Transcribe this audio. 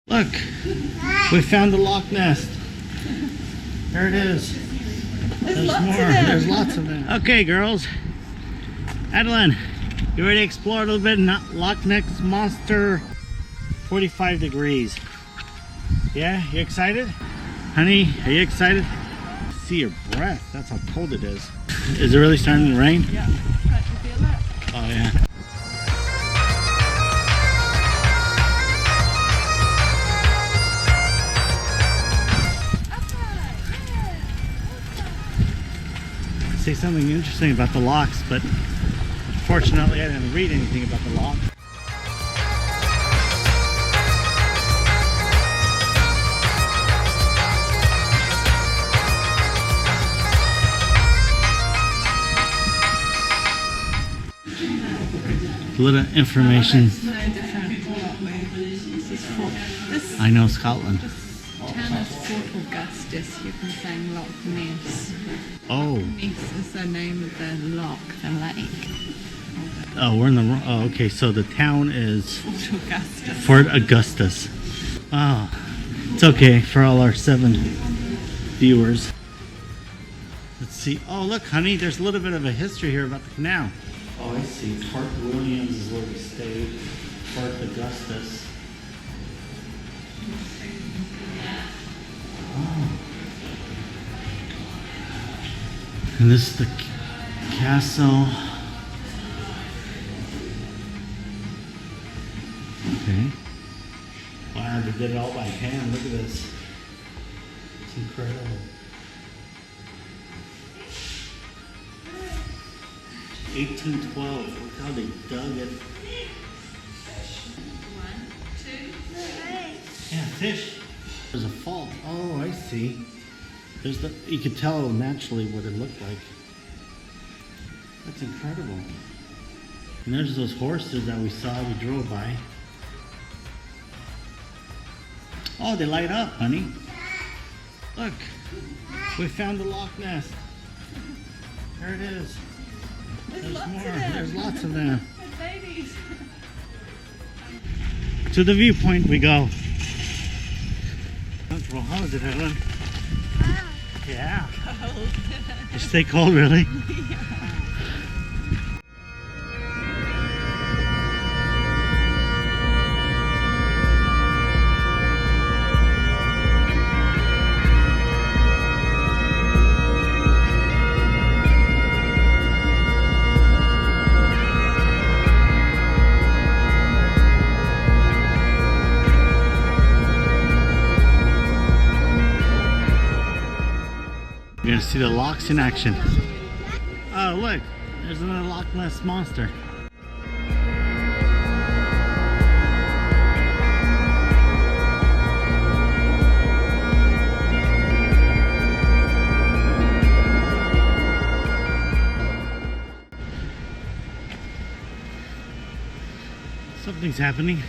Look, we found the Loch Ness. There it is. There's more. There's lots of them. Okay, girls. Eilean, you ready to explore a little bit? Loch Ness Monster, 45 degrees. Yeah, you excited? Honey, are you excited? See your breath. That's how cold it is. Is it really starting to rain? Yeah. Can't you feel that? Oh, yeah. Say something interesting about the locks, but fortunately I didn't read anything about the lock. A little information. It's no different to what this is Fort. I know Scotland. This town is Fort Augustus. You've been saying Loch Ness. Oh. Ness is the name of the loch, the lake. Oh, we're in the wrong. Oh, okay. So the town is Fort Augustus. Fort Augustus. Oh, it's okay for all our 7 viewers. Let's see. Oh, look, honey. There's a little bit of a history here about the canal. Oh, I see. Fort William is where we stayed. Fort Augustus. Oh. And this is the castle. Okay. Wow, they did it all by hand. Look at this. It's incredible. 1812. Look how they dug it. 1, 2, 3. Yeah, fish. There's a fault. Oh, I see. There's the. You could tell naturally what it looked like. That's incredible. And there's those horses that we saw. We drove by. Oh, they light up, honey. Look, we found the Loch Ness. There it is. There's more. There's lots of them. Ladies. To the viewpoint we go. Comfortable. How is it, Eilean? Yeah. Cold. You stay cold, really? You're gonna see the locks in action. Oh, look, there's another Loch Ness monster. Something's happening.